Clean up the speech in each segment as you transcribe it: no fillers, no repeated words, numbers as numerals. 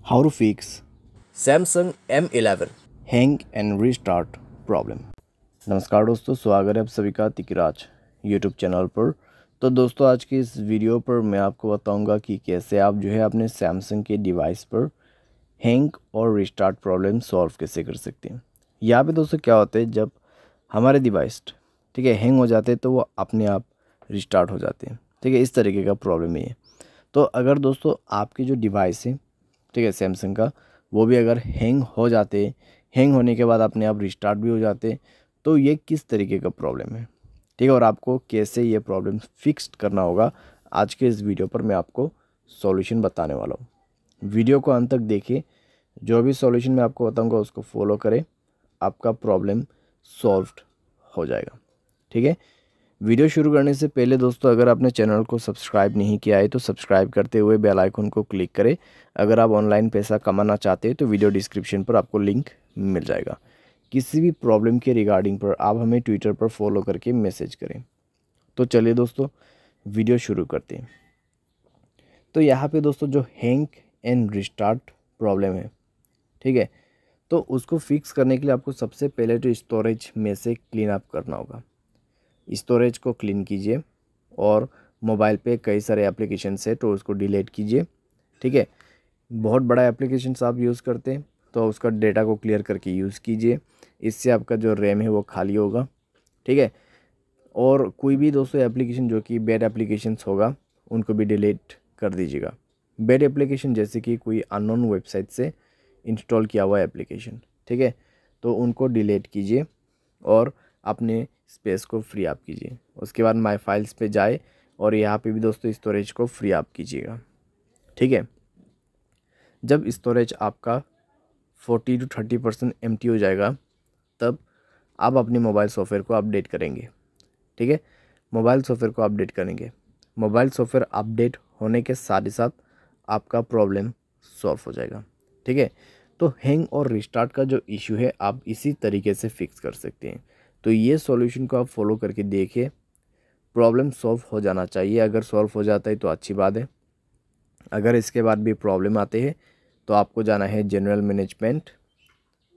How to fix Samsung M11। hang and restart problem. नमस्कार दोस्तों, स्वागत है आप सभी का तिकराज यूट्यूब चैनल पर। तो दोस्तों, आज की इस वीडियो पर मैं आपको बताऊंगा कि कैसे आप जो है अपने सैमसंग के डिवाइस पर हैंग और रिस्टार्ट प्रॉब्लम सॉल्व कैसे कर सकते हैं। यहाँ पे दोस्तों क्या होता है, जब हमारे डिवाइस ठीक है हैंग हो जाते हैं तो वो अपने आप रिस्टार्ट हो जाते हैं। ठीक है, इस तरीके का प्रॉब्लम है ये। तो अगर दोस्तों आपके जो डिवाइस है ठीक है सैमसंग का, वो भी अगर हैंग हो जाते, हैंग होने के बाद अपने आप रिस्टार्ट भी हो जाते, तो ये किस तरीके का प्रॉब्लम है ठीक है, और आपको कैसे ये प्रॉब्लम फिक्स करना होगा, आज के इस वीडियो पर मैं आपको सॉल्यूशन बताने वाला हूँ। वीडियो को अंत तक देखिए, जो भी सॉल्यूशन मैं आपको बताऊँगा उसको फॉलो करें, आपका प्रॉब्लम सॉल्व हो जाएगा। ठीक है, वीडियो शुरू करने से पहले दोस्तों, अगर आपने चैनल को सब्सक्राइब नहीं किया है तो सब्सक्राइब करते हुए बेल आइकन को क्लिक करें। अगर आप ऑनलाइन पैसा कमाना चाहते हैं तो वीडियो डिस्क्रिप्शन पर आपको लिंक मिल जाएगा। किसी भी प्रॉब्लम के रिगार्डिंग पर आप हमें ट्विटर पर फॉलो करके मैसेज करें। तो चलिए दोस्तों, वीडियो शुरू करते हैं। तो यहाँ पे दोस्तों जो हैंग एंड रिस्टार्ट प्रॉब्लम है ठीक है, तो उसको फिक्स करने के लिए आपको सबसे पहले तो स्टोरेज में से क्लीन अप करना होगा। स्टोरेज को क्लीन कीजिए और मोबाइल पे कई सारे एप्लीकेशंस है तो उसको डिलीट कीजिए। ठीक है, बहुत बड़ा एप्लीकेशंस आप यूज़ करते हैं तो उसका डेटा को क्लियर करके यूज़ कीजिए, इससे आपका जो रैम है वो खाली होगा। ठीक है, और कोई भी दोस्तों एप्लीकेशन जो कि बैड एप्लीकेशंस होगा उनको भी डिलीट कर दीजिएगा। बैड एप्लीकेशन जैसे कि कोई अननोन वेबसाइट से इंस्टॉल किया हुआ एप्लीकेशन ठीक है, तो उनको डिलीट कीजिए और अपने स्पेस को फ्री अप कीजिए। उसके बाद माय फाइल्स पे जाए और यहाँ पे भी दोस्तों स्टोरेज को फ्री अप कीजिएगा। ठीक है, जब स्टोरेज आपका 40 to 30% एम्प्टी हो जाएगा तब आप अपने मोबाइल सॉफ्टवेयर को अपडेट करेंगे। ठीक है, मोबाइल सॉफ्टवेयर को अपडेट करेंगे। मोबाइल सॉफ्टवेयर अपडेट होने के साथ ही साथ आपका प्रॉब्लम सॉल्व हो जाएगा। ठीक है, तो हैंग और रिस्टार्ट का जो इशू है आप इसी तरीके से फिक्स कर सकते हैं। तो ये सॉल्यूशन को आप फॉलो करके देखिए, प्रॉब्लम सॉल्व हो जाना चाहिए। अगर सॉल्व हो जाता है तो अच्छी बात है, अगर इसके बाद भी प्रॉब्लम आते हैं तो आपको जाना है general management,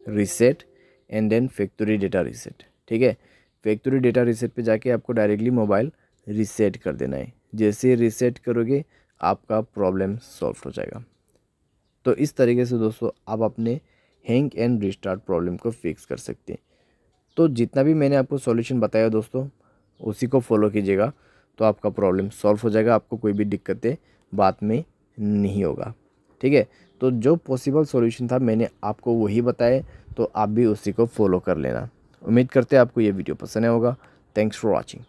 reset and then factory data reset. ठीक है, फैक्ट्री डेटा रीसेट पे जाके आपको डायरेक्टली मोबाइल रीसेट कर देना है। जैसे रीसेट करोगे आपका प्रॉब्लम सॉल्व हो जाएगा। तो इस तरीके से दोस्तों आप अपने हैंग एंड रिस्टार्ट प्रॉब्लम को फिक्स कर सकते हैं। तो जितना भी मैंने आपको सॉल्यूशन बताया दोस्तों, उसी को फॉलो कीजिएगा तो आपका प्रॉब्लम सॉल्व हो जाएगा। आपको कोई भी दिक्कतें बाद में नहीं होगा। ठीक है, तो जो पॉसिबल सॉल्यूशन था मैंने आपको वही बताया, तो आप भी उसी को फॉलो कर लेना। उम्मीद करते हैं आपको ये वीडियो पसंद आया होगा। Thanks for watching.